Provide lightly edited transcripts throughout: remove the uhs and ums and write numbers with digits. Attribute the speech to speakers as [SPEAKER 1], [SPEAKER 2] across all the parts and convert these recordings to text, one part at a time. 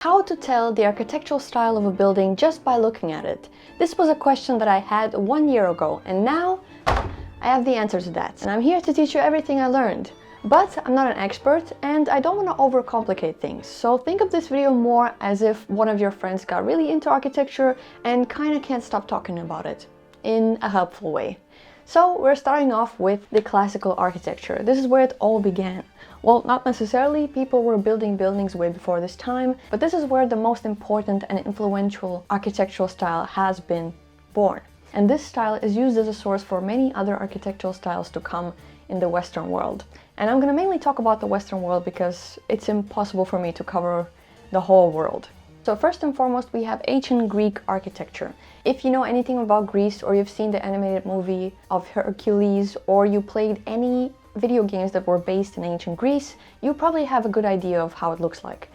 [SPEAKER 1] How to tell the architectural style of a building just by looking at it? This was a question that I had 1 year ago, and now I have the answer to that. And I'm here to teach you everything I learned. But I'm not an expert and I don't want to overcomplicate things. So think of this video more as if one of your friends got really into architecture and kind of can't stop talking about it in a helpful way. So we're starting off with the classical architecture. This is where it all began. Well, not necessarily, people were building buildings way before this time, but this is where the most important and influential architectural style has been born. And this style is used as a source for many other architectural styles to come in the Western world. And I'm going to mainly talk about the Western world because it's impossible for me to cover the whole world. So first and foremost, we have ancient Greek architecture. If you know anything about Greece, or you've seen the animated movie of Hercules, or you played any video games that were based in ancient Greece, you probably have a good idea of how it looks like.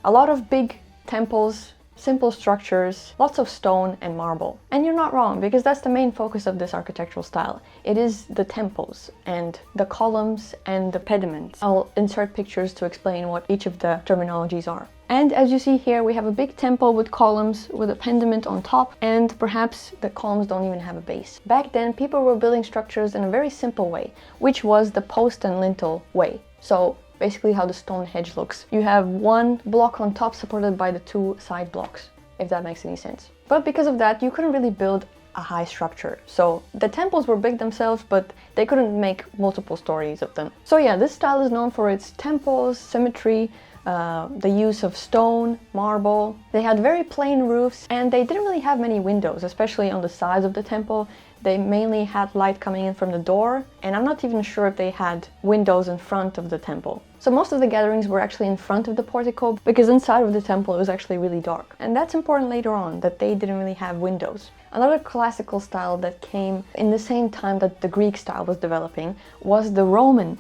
[SPEAKER 1] A lot of big temples, simple structures, lots of stone and marble. And you're not wrong, because that's the main focus of this architectural style. It is the temples and the columns and the pediments. I'll insert pictures to explain what each of the terminologies are. And as you see here, we have a big temple with columns with a pediment on top, and perhaps the columns don't even have a base. Back then, people were building structures in a very simple way, which was the post and lintel way. So basically how the stone hedge looks. You have one block on top supported by the two side blocks, if that makes any sense. But because of that, you couldn't really build a high structure. So the temples were big themselves, but they couldn't make multiple stories of them. So yeah, this style is known for its temples, symmetry, the use of stone, marble. They had very plain roofs and they didn't really have many windows, especially on the sides of the temple. They mainly had light coming in from the door, and I'm not even sure if they had windows in front of the temple. So most of the gatherings were actually in front of the portico, because inside of the temple it was actually really dark. And that's important later on, that they didn't really have windows. Another classical style that came in the same time that the Greek style was developing was the Roman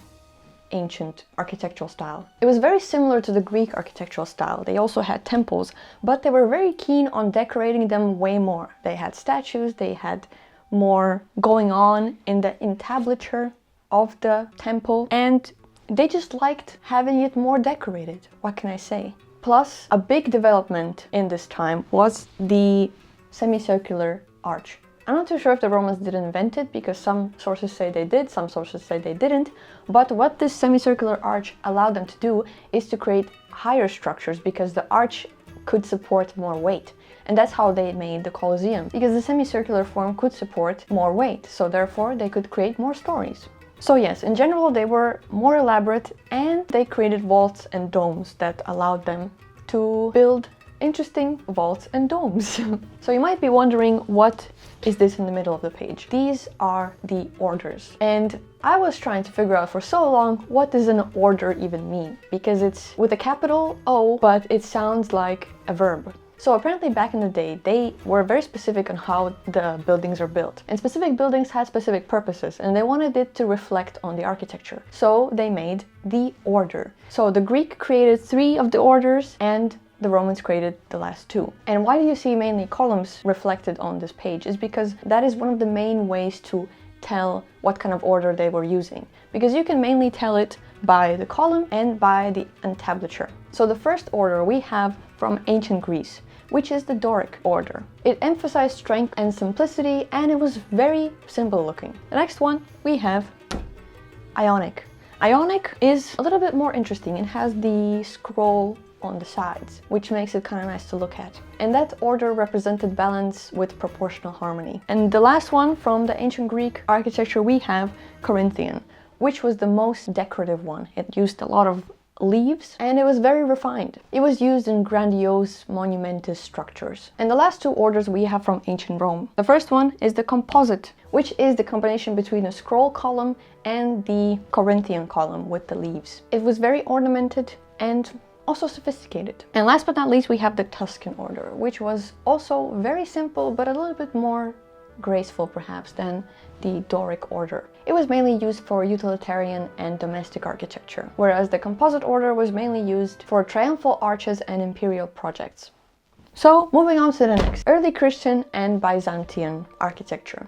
[SPEAKER 1] ancient architectural style. It was very similar to the Greek architectural style. They also had temples, but they were very keen on decorating them way more. They had statues, they had more going on in the entablature of the temple, and they just liked having it more decorated. What can I say? Plus, a big development in this time was the semicircular arch. I'm not too sure if the Romans did invent it, because some sources say they did, some sources say they didn't. But what this semicircular arch allowed them to do is to create higher structures, because the arch could support more weight. And that's how they made the Colosseum, because the semicircular form could support more weight, so therefore they could create more stories. So yes, in general they were more elaborate, and they created vaults and domes that allowed them to build interesting vaults and domes. So you might be wondering, what is this in the middle of the page? These are the orders. And I was trying to figure out for so long, what does an order even mean? Because it's with a capital O, but it sounds like a verb. So apparently back in the day, they were very specific on how the buildings are built. And specific buildings had specific purposes, and they wanted it to reflect on the architecture. So they made the order. So the Greek created 3 of the orders, and the Romans created the last 2. And why do you see mainly columns reflected on this page? Is because that is one of the main ways to tell what kind of order they were using. Because you can mainly tell it by the column and by the entablature. So the first order we have from ancient Greece, which is the Doric order. It emphasized strength and simplicity, and it was very simple looking. The next one we have Ionic. Ionic is a little bit more interesting. It has the scroll on the sides, which makes it kind of nice to look at. And that order represented balance with proportional harmony. And the last one from the ancient Greek architecture we have Corinthian, which was the most decorative one. It used a lot of leaves, and it was very refined. It was used in grandiose, monumentous structures. And the last 2 orders we have from ancient Rome. The first one is the composite, which is the combination between a scroll column and the Corinthian column with the leaves. It was very ornamented and also sophisticated. And last but not least, we have the Tuscan order, which was also very simple, but a little bit more graceful perhaps than the Doric order. It was mainly used for utilitarian and domestic architecture, whereas the composite order was mainly used for triumphal arches and imperial projects. So moving on to the next, early Christian and Byzantine architecture.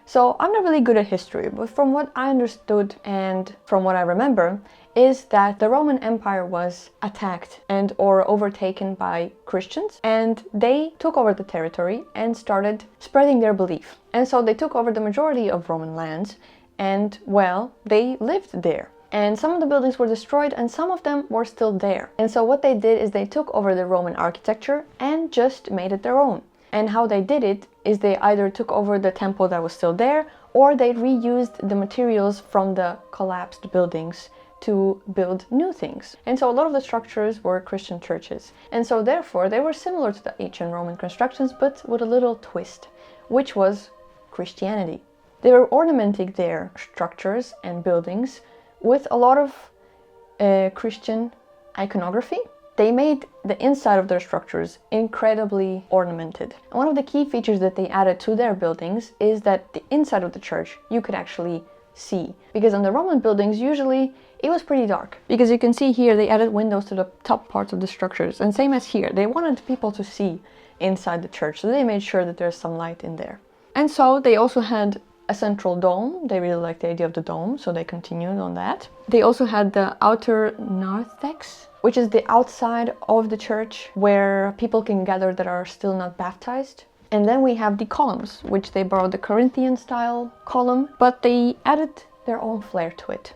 [SPEAKER 1] So I'm not really good at history, but from what I understood and from what I remember, is that the Roman Empire was attacked and or overtaken by Christians, and they took over the territory and started spreading their belief. And so they took over the majority of Roman lands, and well, they lived there. And some of the buildings were destroyed and some of them were still there. And so what they did is they took over the Roman architecture and just made it their own. And how they did it is they either took over the temple that was still there, or they reused the materials from the collapsed buildings to build new things. And so a lot of the structures were Christian churches. And so therefore they were similar to the ancient Roman constructions, but with a little twist, which was Christianity. They were ornamenting their structures and buildings with a lot of Christian iconography. They made the inside of their structures incredibly ornamented. And one of the key features that they added to their buildings is that the inside of the church you could actually see. Because on the Roman buildings, usually it was pretty dark. Because you can see here, they added windows to the top parts of the structures. And same as here, they wanted people to see inside the church. So they made sure that there's some light in there. And so they also had a central dome. They really liked the idea of the dome, so they continued on that. They also had the outer narthex, which is the outside of the church where people can gather that are still not baptized. And then we have the columns, which they borrowed the Corinthian style column, but they added their own flair to it.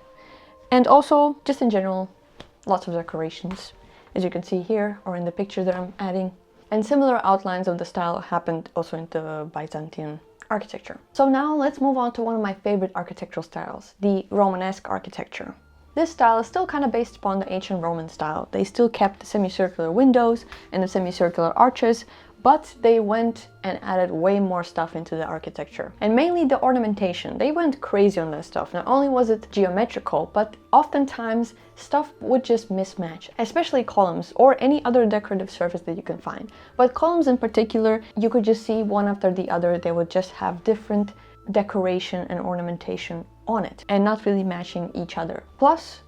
[SPEAKER 1] And also, just in general, lots of decorations, as you can see here or in the picture that I'm adding. And similar outlines of the style happened also in the Byzantine architecture. So now let's move on to one of my favorite architectural styles, the Romanesque architecture. This style is still kind of based upon the ancient Roman style. They still kept the semicircular windows and the semicircular arches, but they went and added way more stuff into the architecture. And mainly the ornamentation. They went crazy on that stuff. Not only was it geometrical, but oftentimes stuff would just mismatch, especially columns or any other decorative surface that you can find. But columns in particular, you could just see one after the other. They would just have different decoration and ornamentation on it and not really matching each other. Plus,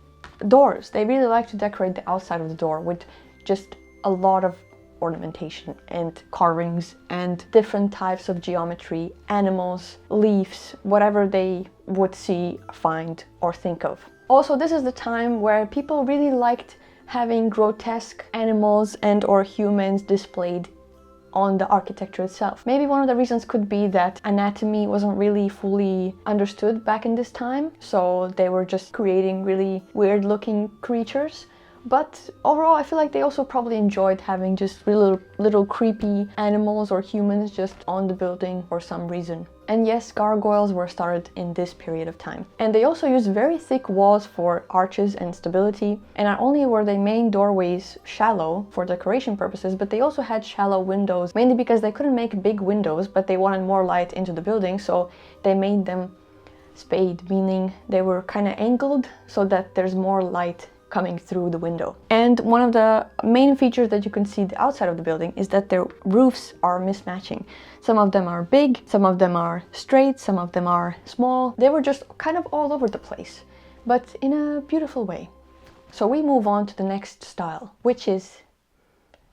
[SPEAKER 1] doors. They really like to decorate the outside of the door with just a lot of ornamentation and carvings and different types of geometry, animals, leaves, whatever they would see, find, or think of. Also, this is the time where people really liked having grotesque animals and or humans displayed on the architecture itself. Maybe one of the reasons could be that anatomy wasn't really fully understood back in this time, so they were just creating really weird looking creatures. But overall, I feel like they also probably enjoyed having just really little creepy animals or humans just on the building for some reason. And yes, gargoyles were started in this period of time. And they also used very thick walls for arches and stability. And not only were their main doorways shallow for decoration purposes, but they also had shallow windows, mainly because they couldn't make big windows, but they wanted more light into the building, so they made them spade, meaning they were kind of angled so that there's more light coming through the window. And one of the main features that you can see the outside of the building is that their roofs are mismatching. Some of them are big, some of them are straight, some of them are small. They were just kind of all over the place, but in a beautiful way. So we move on to the next style, which is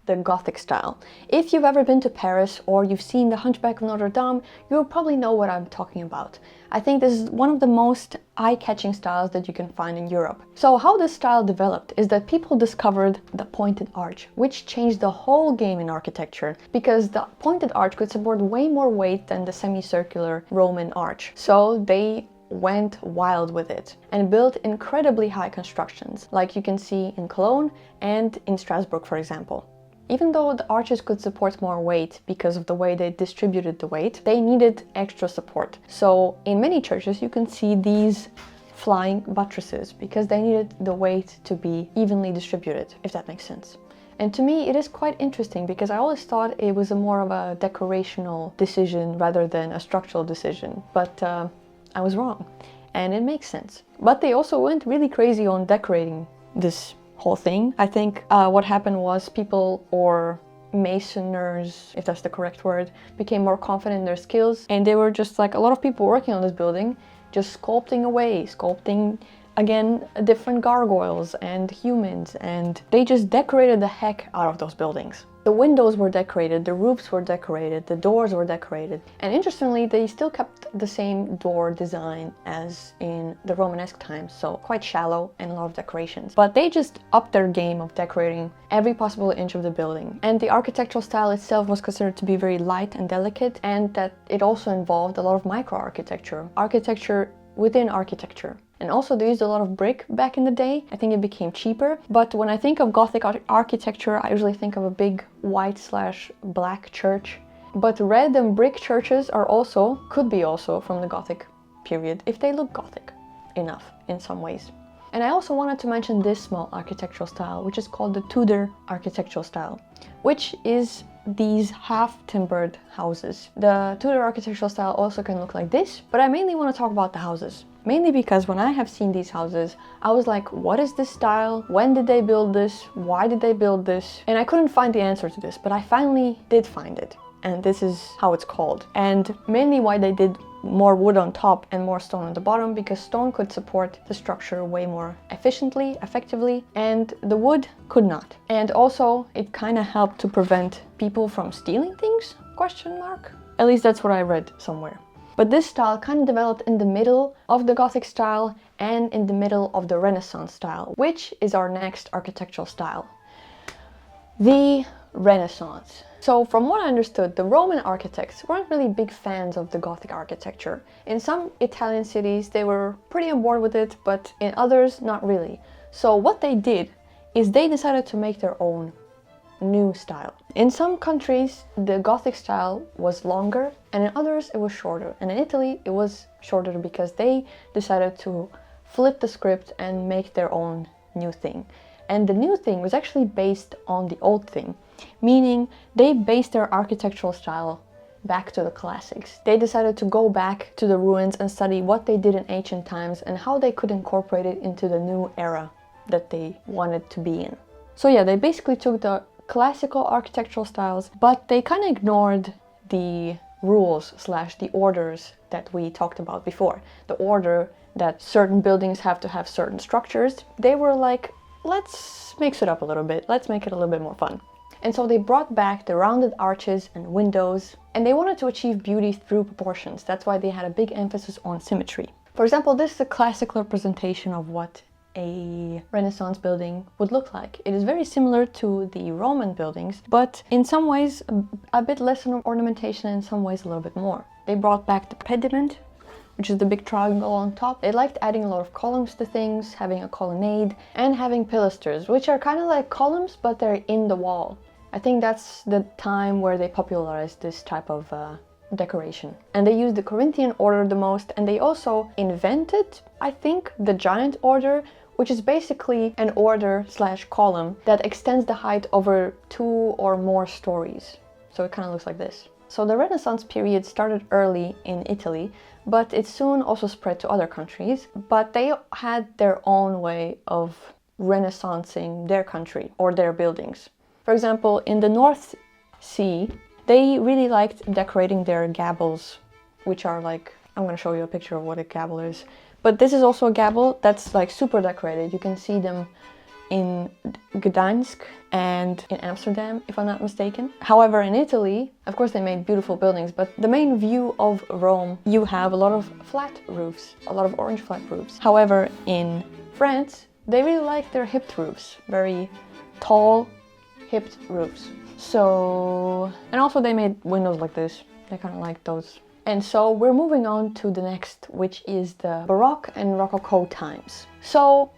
[SPEAKER 1] the Gothic style. If you've ever been to Paris or you've seen the Hunchback of Notre Dame, you'll probably know what I'm talking about. I think this is one of the most eye-catching styles that you can find in Europe. So how this style developed is that people discovered the pointed arch, which changed the whole game in architecture, because the pointed arch could support way more weight than the semicircular Roman arch. So they went wild with it and built incredibly high constructions, like you can see in Cologne and in Strasbourg, for example. Even though the arches could support more weight because of the way they distributed the weight, they needed extra support. So in many churches you can see these flying buttresses because they needed the weight to be evenly distributed, if that makes sense. And to me it is quite interesting because I always thought it was more of a decorational decision rather than a structural decision, but I was wrong and it makes sense. But they also went really crazy on decorating this whole thing. I think what happened was people, or masoners, if that's the correct word, became more confident in their skills, and they were just like a lot of people working on this building, just sculpting away, sculpting again, different gargoyles and humans, and they just decorated the heck out of those buildings. The windows were decorated, the roofs were decorated, the doors were decorated. And interestingly, they still kept the same door design as in the Romanesque times, so quite shallow and a lot of decorations. But they just upped their game of decorating every possible inch of the building. And the architectural style itself was considered to be very light and delicate, and that it also involved a lot of micro-architecture, architecture within architecture. And also they used a lot of brick back in the day. I think it became cheaper. But when I think of Gothic architecture, I usually think of a big white/black church. But red and brick churches are also, could be also from the Gothic period, if they look Gothic enough in some ways. And I also wanted to mention this small architectural style, which is called the Tudor architectural style, which is these half-timbered houses. The Tudor architectural style also can look like this, but I mainly want to talk about the houses. Mainly because when I have seen these houses, I was like, what is this style? When did they build this? Why did they build this? And I couldn't find the answer to this, but I finally did find it. And this is how it's called. And mainly why they did more wood on top and more stone on the bottom, because stone could support the structure way more efficiently, effectively, and the wood could not. And also it kind of helped to prevent people from stealing things? Question mark? At least that's what I read somewhere. But this style kind of developed in the middle of the Gothic style and in the middle of the Renaissance style, which is our next architectural style. The Renaissance. So from what I understood, the Roman architects weren't really big fans of the Gothic architecture. In some Italian cities they were pretty on board with it, but in others not really. So what they did is they decided to make their own new style. In some countries the Gothic style was longer, and in others it was shorter. And in Italy it was shorter because they decided to flip the script and make their own new thing. And the new thing was actually based on the old thing, meaning they based their architectural style back to the classics. They decided to go back to the ruins and study what they did in ancient times and how they could incorporate it into the new era that they wanted to be in. So yeah, they basically took the classical architectural styles, but they kind of ignored the rules / the orders that we talked about before. The order that certain buildings have to have certain structures. They were like, let's mix it up a little bit, let's make it a little bit more fun. And so they brought back the rounded arches and windows, and they wanted to achieve beauty through proportions. That's why they had a big emphasis on symmetry. For example, this is a classical representation of what a Renaissance building would look like. It is very similar to the Roman buildings, but in some ways a bit less ornamentation, and in some ways a little bit more. They brought back the pediment, which is the big triangle on top. They liked adding a lot of columns to things, having a colonnade, and having pilasters, which are kind of like columns, but they're in the wall. I think that's the time where they popularized this type of decoration. And they used the Corinthian order the most, and they also invented, I think, the giant order, which is basically an order / column that extends the height over 2 or more stories. So it kind of looks like this. So the Renaissance period started early in Italy, but it soon also spread to other countries. But they had their own way of renaissancing their country or their buildings. For example, in the North Sea, they really liked decorating their gables, which are like, I'm going to show you a picture of what a gable is. But this is also a gable that's like super decorated. You can see them in Gdansk and in Amsterdam, if I'm not mistaken. However, in Italy, of course they made beautiful buildings, but the main view of Rome, you have a lot of flat roofs, a lot of orange flat roofs. However, in France, they really like their hipped roofs, very tall, hipped roofs. So, and also they made windows like this. They kind of like those. And so we're moving on to the next, which is the Baroque and Rococo times. So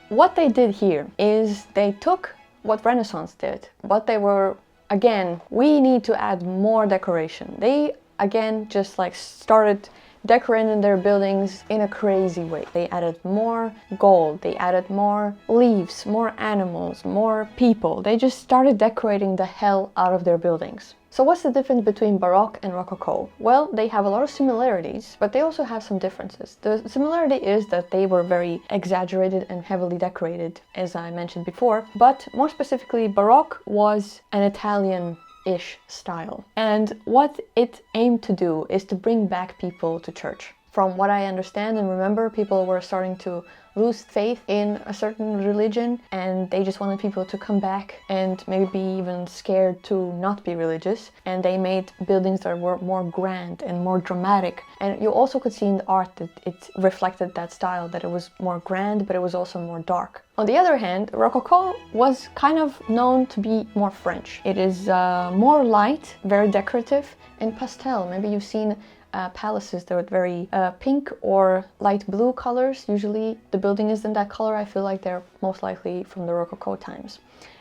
[SPEAKER 1] what they did here is they took what Renaissance did, but they were, again, we need to add more decoration. They, again, just like started decorating their buildings in a crazy way. They added more gold, they added more leaves, more animals, more people. They just started decorating the hell out of their buildings. So what's the difference between Baroque and Rococo? Well, they have a lot of similarities, but they also have some differences. The similarity is that they were very exaggerated and heavily decorated, as I mentioned before, but more specifically, Baroque was an Italian-ish style. And what it aimed to do is to bring back people to church. from what I understand and remember, people were starting to lose faith in a certain religion, and they just wanted people to come back and maybe be even scared to not be religious, and they made buildings that were more grand and more dramatic. And you also could see in the art that it reflected that style, that it was more grand, but it was also more dark. On the other hand, Rococo was kind of known to be more French. It is more light, very decorative, and pastel. Maybe you've seen palaces that were very pink or light blue colors. Usually the building is in that color. I feel like they're most likely from the Rococo times.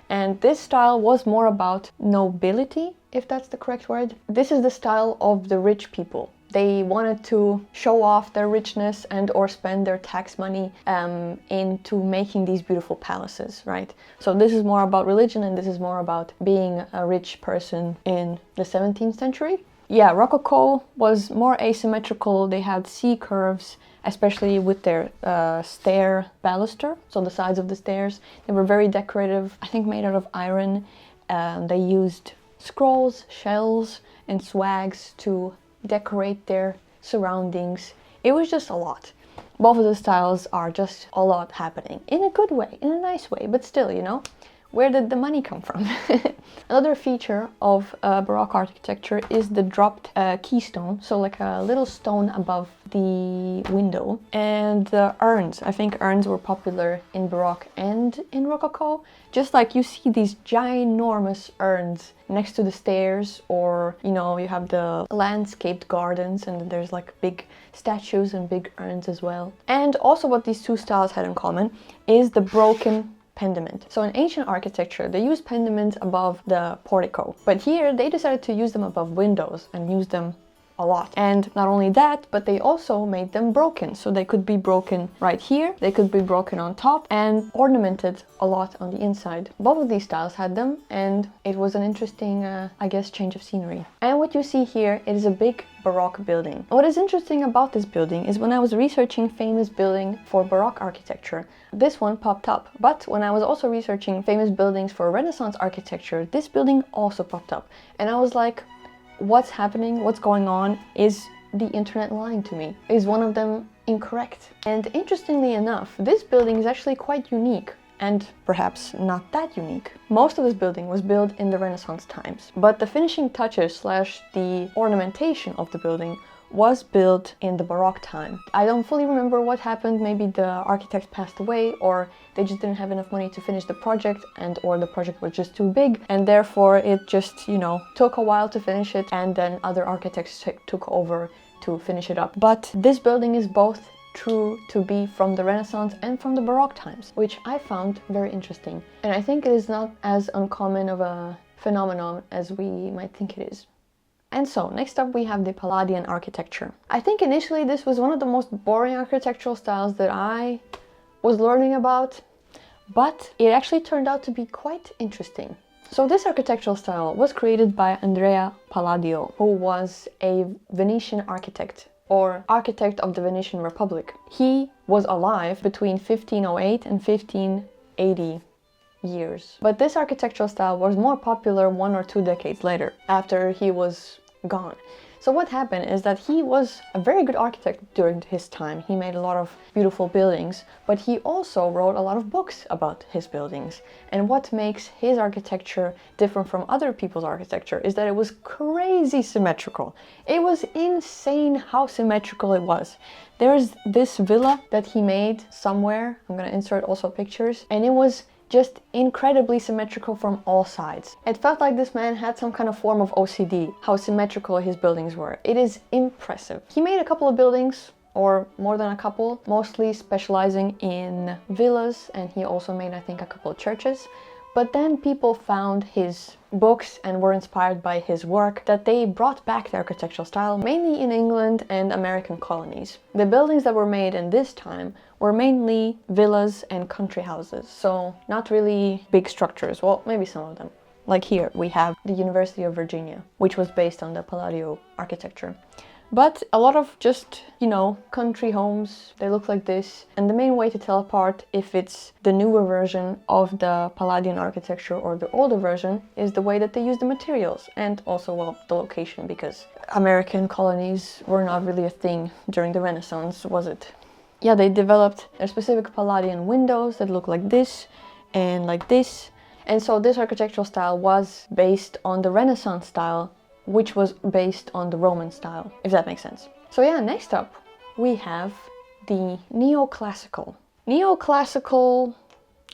[SPEAKER 1] And this style was more about nobility, if that's the correct word. This is the style of the rich people. They wanted to show off their richness and or spend their tax money into making these beautiful palaces, right? So this is more about religion, and this is more about being a rich person in the 17th century. Yeah, Rococo was more asymmetrical. They had C curves, especially with their stair baluster, so the sides of the stairs. They were very decorative, I think made out of iron. They used scrolls, shells, and swags to decorate their surroundings. It was just a lot. Both of the styles are just a lot happening in a good way, in a nice way, but still, you know, where did the money come from? Another feature of Baroque architecture is the dropped keystone, so like a little stone above the window, and the urns. I think urns were popular in Baroque and in Rococo. Just like you see these ginormous urns next to the stairs, or you know, you have the landscaped gardens and there's like big statues and big urns as well. And also what these two styles had in common is the broken pediment. So in ancient architecture, they used pediments above the portico, but here they decided to use them above windows and use them a lot. And not only that, but they also made them broken. So they could be broken right here, they could be broken on top, and ornamented a lot on the inside. Both of these styles had them, and it was an interesting, I guess, change of scenery. And what you see here, it is a big Baroque building. What is interesting about this building is when I was researching famous building for Baroque architecture, this one popped up. But when I was also researching famous buildings for Renaissance architecture, this building also popped up. And I was like, what's happening? What's going on? Is the internet lying to me? Is one of them incorrect? And interestingly enough, this building is actually quite unique, and perhaps not that unique. Most of this building was built in the Renaissance times, but the finishing touches / the ornamentation of the building was built in the Baroque time. I don't fully remember what happened. Maybe the architect passed away, or they just didn't have enough money to finish the project, and or the project was just too big, and therefore it just, you know, took a while to finish it, and then other architects took over to finish it up. But this building is both true to be from the Renaissance and from the Baroque times, which I found very interesting. And I think it is not as uncommon of a phenomenon as we might think it is. And so, next up we have the Palladian architecture. I think initially this was one of the most boring architectural styles that I was learning about, but it actually turned out to be quite interesting. So this architectural style was created by Andrea Palladio, who was a Venetian architect, or architect of the Venetian Republic. He was alive between 1508 and 1580 years. But this architectural style was more popular 1 or 2 decades later, after he was gone. So what happened is that he was a very good architect during his time. He made a lot of beautiful buildings, but he also wrote a lot of books about his buildings. And what makes his architecture different from other people's architecture is that it was crazy symmetrical. It was insane how symmetrical it was. There's this villa that he made somewhere. I'm gonna insert also pictures, and it was just incredibly symmetrical from all sides. It felt like this man had some kind of form of OCD, how symmetrical his buildings were. It is impressive. He made a couple of buildings, or more than a couple, mostly specializing in villas, and he also made, I think, a couple of churches. But then people found his books and were inspired by his work, that they brought back the architectural style, mainly in England and American colonies. The buildings that were made in this time were mainly villas and country houses, so not really big structures. Well, maybe some of them. Like here we have the University of Virginia, which was based on the Palladio architecture. But a lot of just, you know, country homes, they look like this. And the main way to tell apart if it's the newer version of the Palladian architecture or the older version is the way that they use the materials and also, well, the location, because American colonies were not really a thing during the Renaissance, was it? Yeah, they developed their specific Palladian windows that look like this and like this. And so this architectural style was based on the Renaissance style, which was based on the Roman style, if that makes sense. So yeah, next up we have the neoclassical. Neoclassical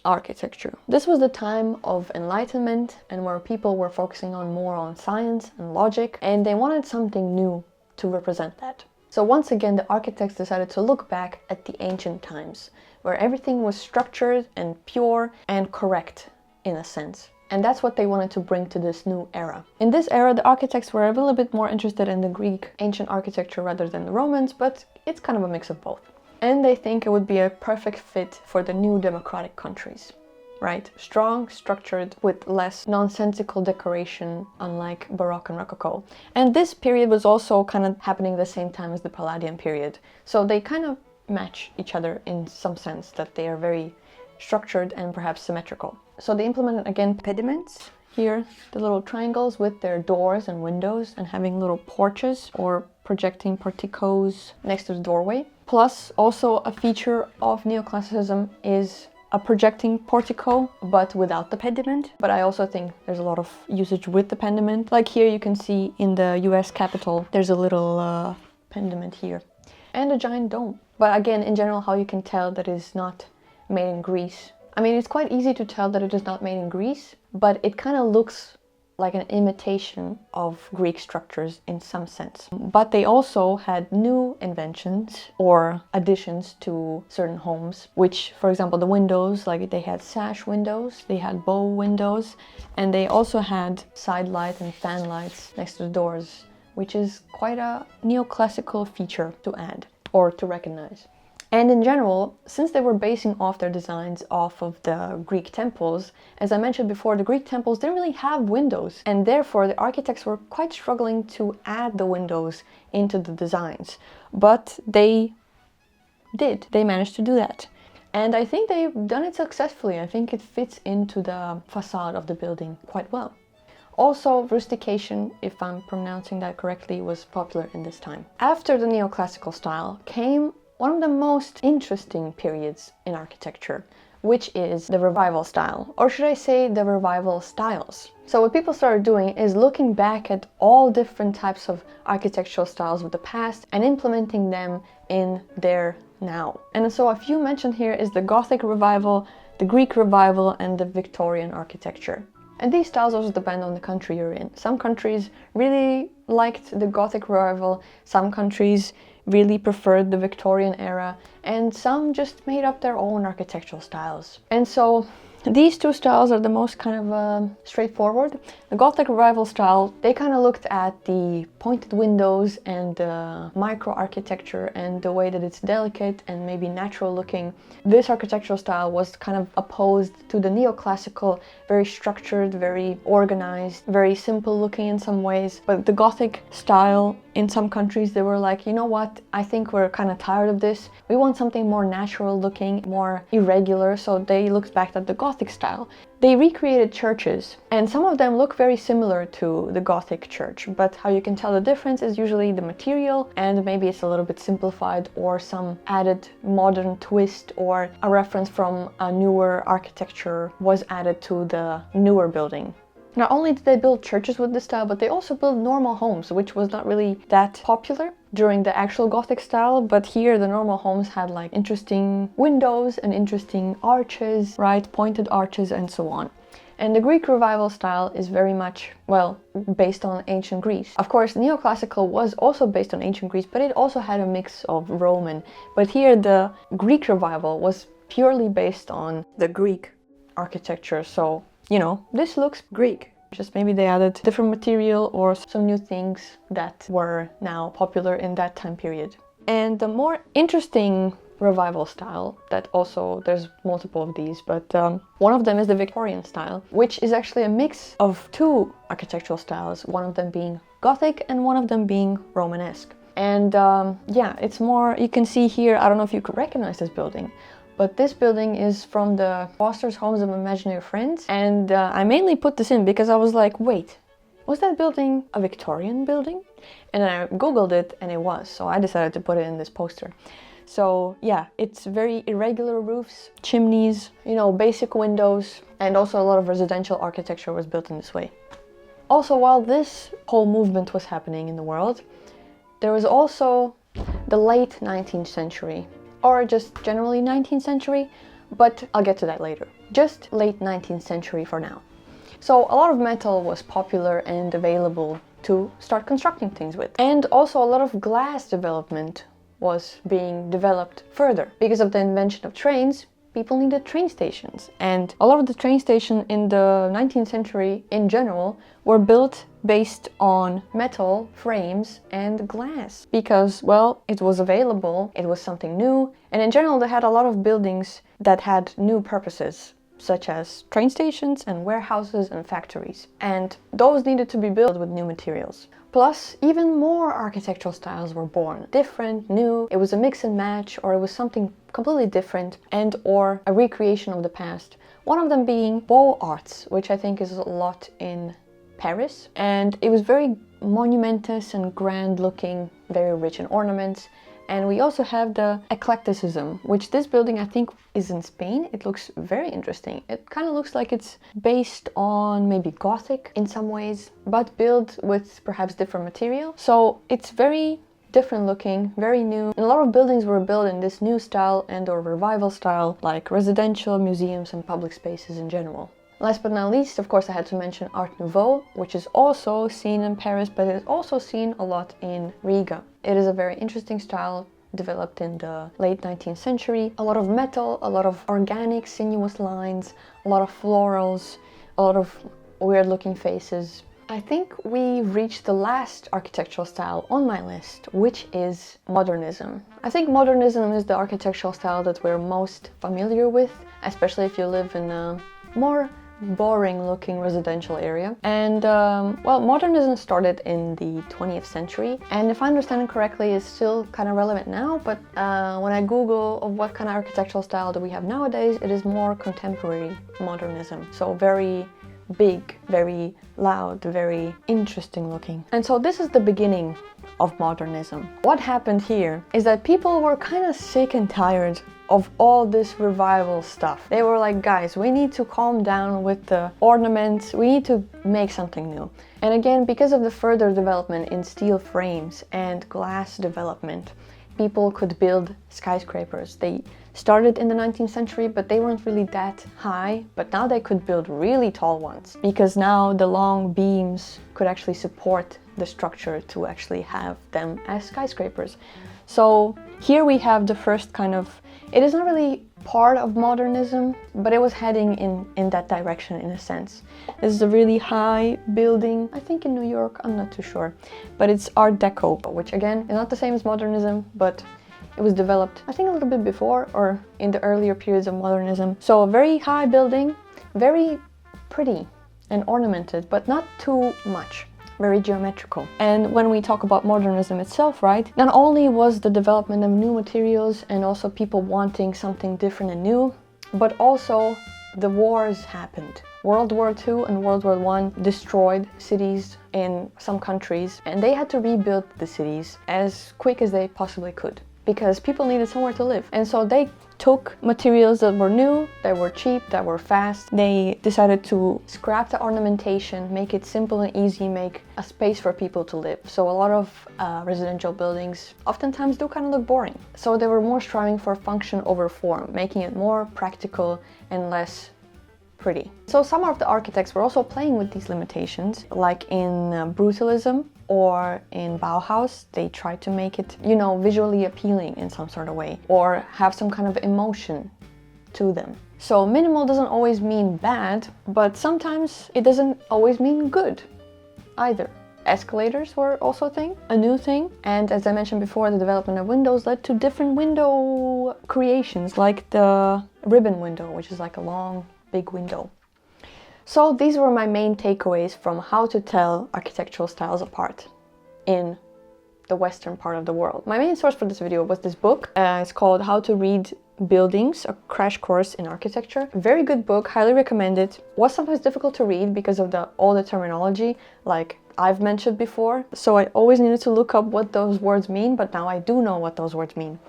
[SPEAKER 1] architecture. This was the time of enlightenment and where people were focusing on more on science and logic, and they wanted something new to represent that. So once again, the architects decided to look back at the ancient times, where everything was structured and pure and correct in a sense. And that's what they wanted to bring to this new era. In this era, the architects were a little bit more interested in the Greek ancient architecture rather than the Romans, but it's kind of a mix of both. And they think it would be a perfect fit for the new democratic countries, right? Strong, structured, with less nonsensical decoration, unlike Baroque and Rococo. And this period was also kind of happening at the same time as the Palladian period. So they kind of match each other in some sense, that they are very structured and perhaps symmetrical. So they implemented again pediments here, the little triangles with their doors and windows and having little porches or projecting porticos next to the doorway. Plus also a feature of neoclassicism is a projecting portico but without the pediment. But I also think there's a lot of usage with the pediment. Like here you can see in the US Capitol there's a little pediment here and a giant dome. But again, in general, how you can tell that it's not made in Greece. I mean, it's quite easy to tell that it is not made in Greece, but it kind of looks like an imitation of Greek structures in some sense. But they also had new inventions or additions to certain homes, which, for example, the windows, like they had sash windows, they had bow windows, and they also had side light and fan lights next to the doors, which is quite a neoclassical feature to add or to recognize. And in general, since they were basing off their designs off of the Greek temples, as I mentioned before, the Greek temples didn't really have windows, and therefore the architects were quite struggling to add the windows into the designs. But they did. They managed to do that. And I think they've done it successfully. I think it fits into the facade of the building quite well. Also, rustication, if I'm pronouncing that correctly, was popular in this time. After the neoclassical style came one of the most interesting periods in architecture, which is the revival style, or should I say the revival styles. So what people started doing is looking back at all different types of architectural styles of the past and implementing them in their now. And so a few mentioned here is the Gothic revival, the Greek revival, and the Victorian architecture. And these styles also depend on the country you're in. Some countries really liked the Gothic revival, some countries really preferred the Victorian era, and some just made up their own architectural styles. And so these two styles are the most kind of straightforward. The Gothic revival style, they kind of looked at the pointed windows and the micro-architecture and the way that it's delicate and maybe natural looking. This architectural style was kind of opposed to the neoclassical, very structured, very organized, very simple looking in some ways. But the Gothic style, in some countries, they were like, you know what, I think we're kind of tired of this. We want something more natural looking, more irregular. So they looked back at the Gothic style. They recreated churches, and some of them look very similar to the Gothic church, but how you can tell the difference is usually the material, and maybe it's a little bit simplified or some added modern twist or a reference from a newer architecture was added to the newer building. Not only did they build churches with this style, but they also built normal homes, which was not really that popular during the actual Gothic style. But here the normal homes had like interesting windows and interesting arches, right? Pointed arches and so on. And the Greek revival style is very much, well, based on ancient Greece. Of course, neoclassical was also based on ancient Greece, but it also had a mix of Roman. But here the Greek revival was purely based on the Greek architecture. So, you know, this looks Greek. Just maybe they added different material or some new things that were now popular in that time period. And the more interesting revival style, that also there's multiple of these, but one of them is the Victorian style, which is actually a mix of two architectural styles, one of them being Gothic and one of them being Romanesque. And yeah, it's more, you can see here, I don't know if you could recognize this building, but this building is from the Foster's Homes of Imaginary Friends. And I mainly put this in because I was like, wait, was that building a Victorian building? And then I googled it and it was, so I decided to put it in this poster. So yeah, it's very irregular roofs, chimneys, you know, basic windows, and also a lot of residential architecture was built in this way. Also, while this whole movement was happening in the world, there was also the late 19th century, or just generally 19th century, but I'll get to that later. Just late 19th century for now. So a lot of metal was popular and available to start constructing things with. And also a lot of glass development was being developed further. Because of the invention of trains, people needed train stations. And a lot of the train stations in the 19th century in general were built based on metal frames and glass. Because, well, it was available, it was something new, and in general they had a lot of buildings that had new purposes, such as train stations and warehouses and factories. And those needed to be built with new materials. Plus, even more architectural styles were born. Different, new, it was a mix and match, or it was something completely different, and or a recreation of the past. One of them being Beaux Arts, which I think is a lot in Paris. And it was very monumentous and grand looking, very rich in ornaments. And we also have the eclecticism, which this building I think is in Spain. It looks very interesting. It kind of looks like it's based on maybe Gothic in some ways, but built with perhaps different material. So it's very different looking, very new. And a lot of buildings were built in this new style and or revival style, like residential, museums and public spaces in general. Last but not least, of course, I had to mention Art Nouveau, which is also seen in Paris, but it is also seen a lot in Riga. It is a very interesting style developed in the late 19th century. A lot of metal, a lot of organic, sinuous lines, a lot of florals, a lot of weird looking faces. I think we reached the last architectural style on my list, which is modernism. I think modernism is the architectural style that we're most familiar with, especially if you live in a more boring looking residential area. And well, modernism started in the 20th century, and if I understand it correctly, it's still kind of relevant now, but when I Google of what kind of architectural style do we have nowadays, it is more contemporary modernism. So very big, very loud, very interesting looking. And so this is the beginning of modernism. What happened here is that people were kind of sick and tired of all this revival stuff. They were like, guys, we need to calm down with the ornaments, we need to make something new. And again, because of the further development in steel frames and glass development, people could build skyscrapers. They started in the 19th century, but they weren't really that high, but now they could build really tall ones, because now the long beams could actually support the structure to actually have them as skyscrapers. So here we have the first kind of, it is not really part of modernism, but it was heading in that direction in a sense. This is a really high building, I think in New York, I'm not too sure, but it's Art Deco, which again is not the same as modernism, but it was developed, I think, a little bit before or in the earlier periods of modernism. So a very high building, very pretty and ornamented, but not too much. Very geometrical. And when we talk about modernism itself, right, not only was the development of new materials and also people wanting something different and new, but also the wars happened. World War II and World War I destroyed cities in some countries, and they had to rebuild the cities as quick as they possibly could, because people needed somewhere to live. And so they took materials that were new, that were cheap, that were fast. They decided to scrap the ornamentation, make it simple and easy, make a space for people to live. So a lot of residential buildings oftentimes do kind of look boring. So they were more striving for function over form, making it more practical and less pretty. So some of the architects were also playing with these limitations, like in brutalism or in Bauhaus. They tried to make it, you know, visually appealing in some sort of way, or have some kind of emotion to them. So minimal doesn't always mean bad, but sometimes it doesn't always mean good either. Escalators were also a thing, a new thing, and as I mentioned before, the development of windows led to different window creations, like the ribbon window, which is like a long big window. So these were my main takeaways from how to tell architectural styles apart in the western part of the world. My main source for this video was this book. It's called How to Read Buildings, a crash course in architecture. Very good book, highly recommend it. Was sometimes difficult to read because of all the terminology, like I've mentioned before. So I always needed to look up what those words mean, but now I do know what those words mean.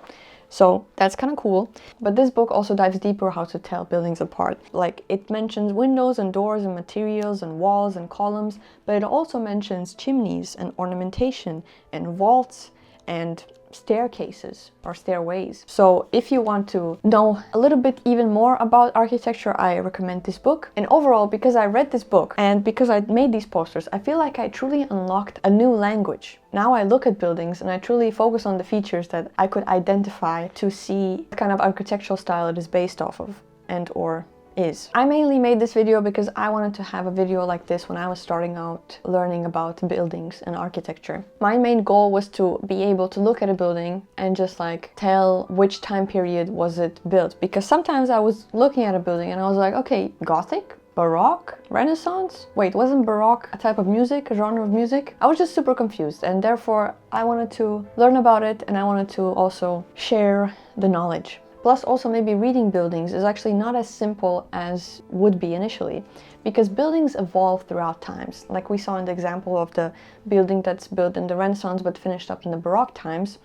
[SPEAKER 1] So that's kind of cool. But this book also dives deeper how to tell buildings apart. Like, it mentions windows and doors and materials and walls and columns, but it also mentions chimneys and ornamentation and vaults and staircases or stairways. So if you want to know a little bit even more about architecture, I recommend this book. And overall, because I read this book and because I made these posters, I feel like I truly unlocked a new language. Now I look at buildings and I truly focus on the features that I could identify to see what kind of architectural style it is based off of and/or is. I mainly made this video because I wanted to have a video like this when I was starting out learning about buildings and architecture. My main goal was to be able to look at a building and just like tell which time period was it built, because sometimes I was looking at a building and I was like, okay, Gothic? Baroque? Renaissance? Wait, wasn't Baroque a type of music, a genre of music? I was just super confused, and therefore I wanted to learn about it and I wanted to also share the knowledge. Plus, also maybe reading buildings is actually not as simple as would be initially, because buildings evolve throughout times. Like we saw in the example of the building that's built in the Renaissance but finished up in the Baroque times,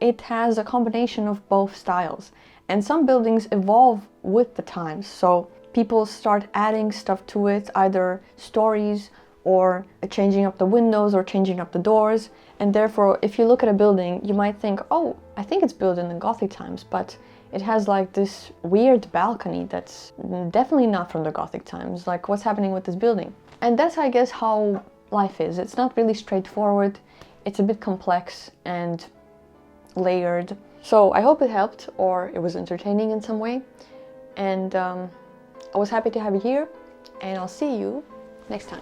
[SPEAKER 1] it has a combination of both styles. And some buildings evolve with the times, so people start adding stuff to it, either stories or changing up the windows or changing up the doors. And therefore, if you look at a building, you might think, oh, I think it's built in the Gothic times, but it has like this weird balcony that's definitely not from the Gothic times. Like, what's happening with this building? And that's, I guess, how life is. It's not really straightforward. It's a bit complex and layered. So I hope it helped, or it was entertaining in some way. And I was happy to have you here, and I'll see you next time.